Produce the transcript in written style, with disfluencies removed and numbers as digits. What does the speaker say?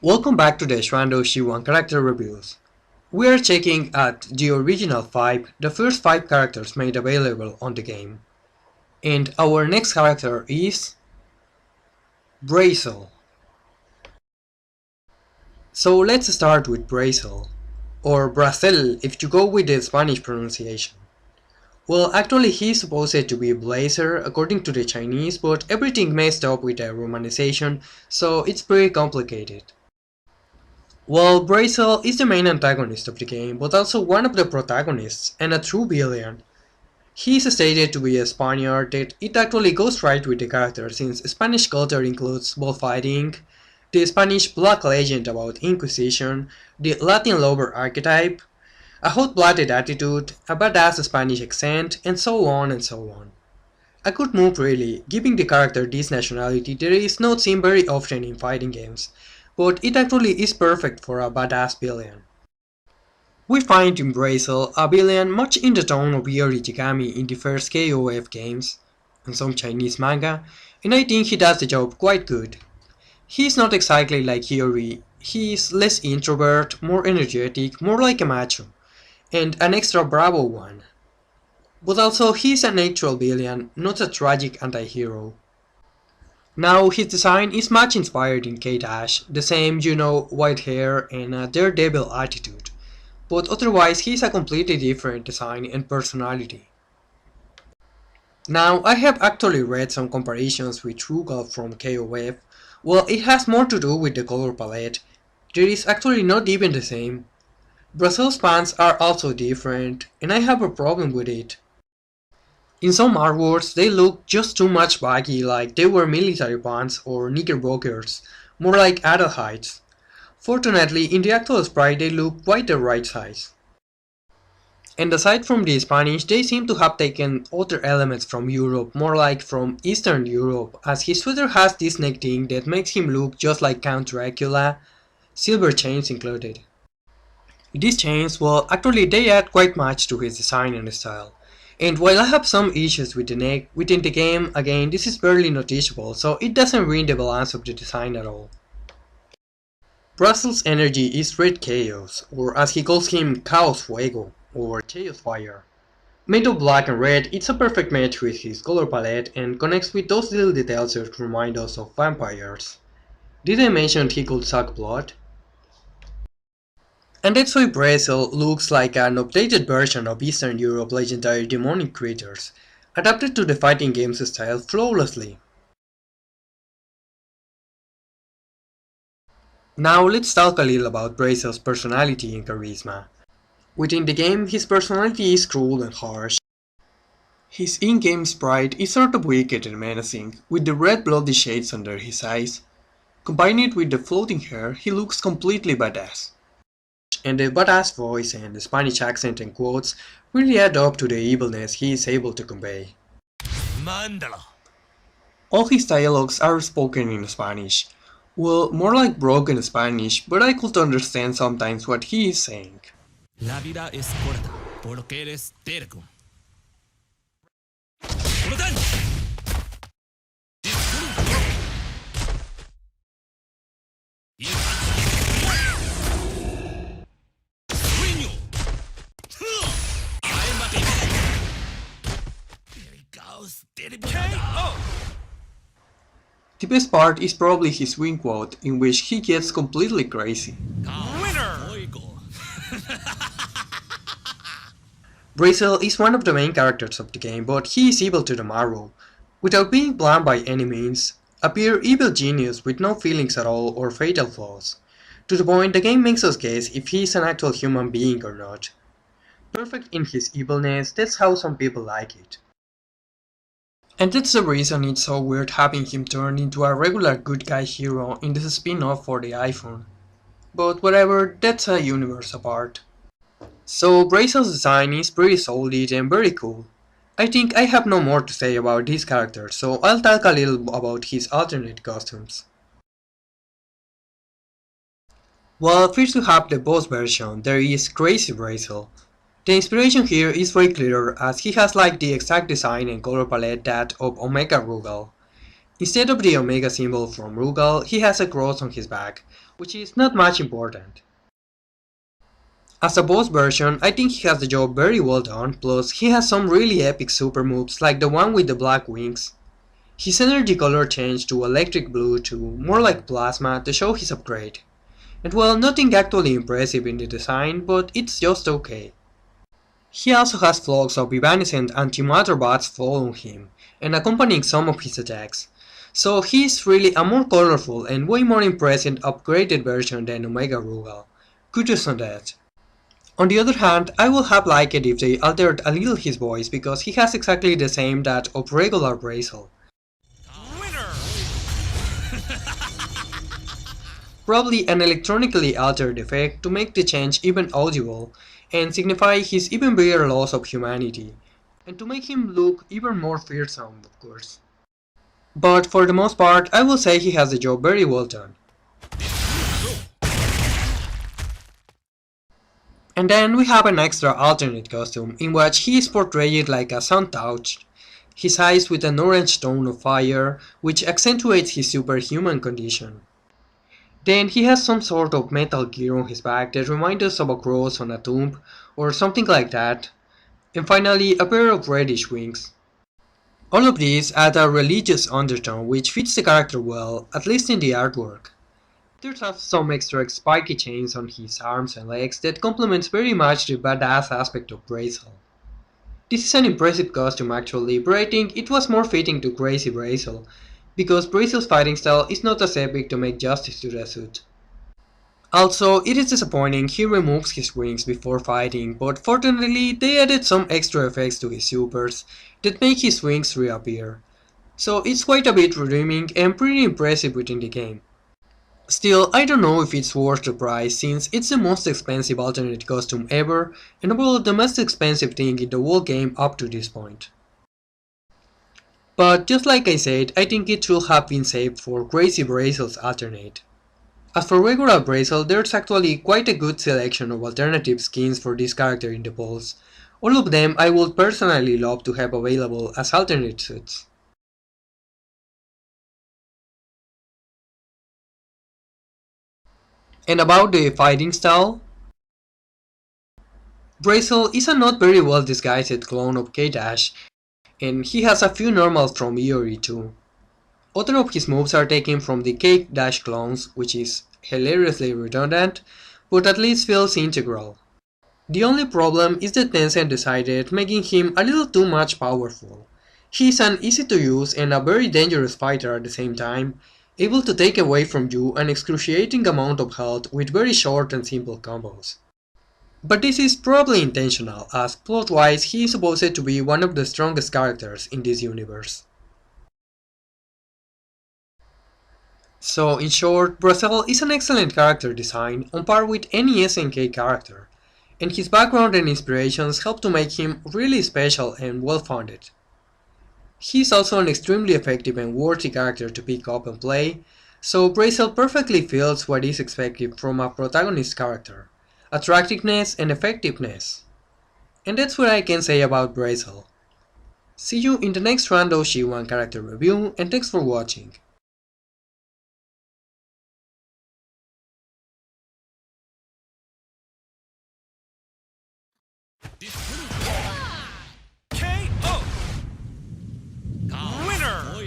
Welcome back to the Xuan character reviews. We are checking at the original 5, the first 5 characters made available on the game. And our next character is Brazel. So let's start with Brazel, or Brazel if you go with the Spanish pronunciation. Well, actually he's supposed to be Blazer according to the Chinese, but everything messed up with the romanization, so it's pretty complicated. Well, Brazel is the main antagonist of the game, but also one of the protagonists, and a true villain. He is stated to be a Spaniard that it actually goes right with the character since Spanish culture includes bullfighting, the Spanish black legend about Inquisition, the Latin lover archetype, a hot-blooded attitude, a badass Spanish accent, and so on and so on. A good move really, giving the character this nationality that is not seen very often in fighting games, but it actually is perfect for a badass villain. We find in Brazel a villain much in the tone of Yori Yagami in the first KOF games, and some Chinese manga, and I think he does the job quite good. He is not exactly like Hiyori, he is less introvert, more energetic, more like a macho, and an extra bravo one. But also he is an actual villain, not a tragic anti-hero. Now his design is much inspired in K-Dash, the same, white hair and a daredevil attitude, but otherwise he is a completely different design and personality. Now I have actually read some comparisons with Rugal from KOF. Well, it has more to do with the color palette. There is actually not even the same. Brazil's pants are also different, and I have a problem with it. In some artworks they look just too much baggy, like they were military pants or knickerbockers, more like adult heights. Fortunately, in the actual sprite they look quite the right size. And aside from the Spanish, they seem to have taken other elements from Europe, more like from Eastern Europe, as his sweater has this neck thing that makes him look just like Count Dracula, silver chains included. These chains, well, actually they add quite much to his design and style. And while I have some issues with the neck, within the game, again, this is barely noticeable, so it doesn't ruin the balance of the design at all. Brazel's energy is Red Chaos, or as he calls him, Chaos Fuego, or Chaos Fire. Made of black and red, it's a perfect match with his color palette and connects with those little details that remind us of vampires. Did I mention he could suck blood? And that's why Brazel looks like an updated version of Eastern Europe legendary demonic creatures, adapted to the fighting game's style flawlessly. Now let's talk a little about Brazel's personality and charisma. Within the game, his personality is cruel and harsh. His in-game sprite is sort of wicked and menacing, with the red bloody shades under his eyes. Combined with the floating hair, he looks completely badass. And the badass voice and the Spanish accent and quotes really add up to the evilness he is able to convey. Mandala. All his dialogues are spoken in Spanish. Well, more like broken Spanish, but I could understand sometimes what he is saying. La vida es corta, porque eres terco. The best part is probably his win quote, in which he gets completely crazy. Winner! Brazel is one of the main characters of the game, but he is evil to the marrow. Without being blunt by any means, a pure evil genius with no feelings at all or fatal flaws. To the point the game makes us guess if he is an actual human being or not. Perfect in his evilness, that's how some people like it. And that's the reason it's so weird having him turn into a regular good guy hero in this spin-off for the iPhone. But whatever, that's a universe apart. So Brazel's design is pretty solid and very cool. I think I have no more to say about this character, so I'll talk a little about his alternate costumes. Well, first we have the boss version, there is Crazy Brazel. The inspiration here is very clear as he has like the exact design and color palette that of Omega Rugal. Instead of the Omega symbol from Rugal, he has a cross on his back, which is not much important. As a boss version, I think he has the job very well done, plus he has some really epic super moves like the one with the black wings. His energy color changed to electric blue to more like plasma to show his upgrade. And well, nothing actually impressive in the design, but it's just okay. He also has flocks of evanescent antimatter bats following him, and accompanying some of his attacks. So he's really a more colorful and way more impressive upgraded version than Omega Rugal. Kudos on that. On the other hand, I would have liked it if they altered a little his voice because he has exactly the same that of regular Brazel. Probably an electronically altered effect to make the change even audible and signify his even bigger loss of humanity, and to make him look even more fearsome, of course. But for the most part, I will say he has the job very well done. And then we have an extra alternate costume, in which he is portrayed like a sun touched, his eyes with an orange tone of fire, which accentuates his superhuman condition. Then he has some sort of metal gear on his back that reminds us of a cross on a tomb, or something like that. And finally, a pair of reddish wings. All of these add a religious undertone which fits the character well, at least in the artwork. There's also some extra spiky chains on his arms and legs that complements very much the badass aspect of Brazel. This is an impressive costume actually, but I think it was more fitting to Crazy Brazel, because Brazel's fighting style is not as epic to make justice to the suit. Also, it is disappointing he removes his wings before fighting, but fortunately they added some extra effects to his supers that make his wings reappear. So it's quite a bit redeeming and pretty impressive within the game. Still, I don't know if it's worth the price since it's the most expensive alternate costume ever and well the most expensive thing in the whole game up to this point. But just like I said, I think it should have been saved for Crazy Brazel's alternate. As for regular Brazel, there's actually quite a good selection of alternative skins for this character in the polls. All of them I would personally love to have available as alternate suits. And about the fighting style, Brazel is a not very well disguised clone of K-Dash, and he has a few normals from Iori too. Other of his moves are taken from the K-Dash clones, which is hilariously redundant, but at least feels integral. The only problem is that Tencent decided making him a little too much powerful. He's an easy to use and a very dangerous fighter at the same time, able to take away from you an excruciating amount of health with very short and simple combos. But this is probably intentional, as plot-wise he is supposed to be one of the strongest characters in this universe. So in short, Brazel is an excellent character design, on par with any SNK character, and his background and inspirations help to make him really special and well-founded. He is also an extremely effective and worthy character to pick up and play, so Brazel perfectly fills what is expected from a protagonist character, attractiveness and effectiveness. And that's what I can say about Brazel. See you in the next random Xuan character review, and thanks for watching. KO! Winner!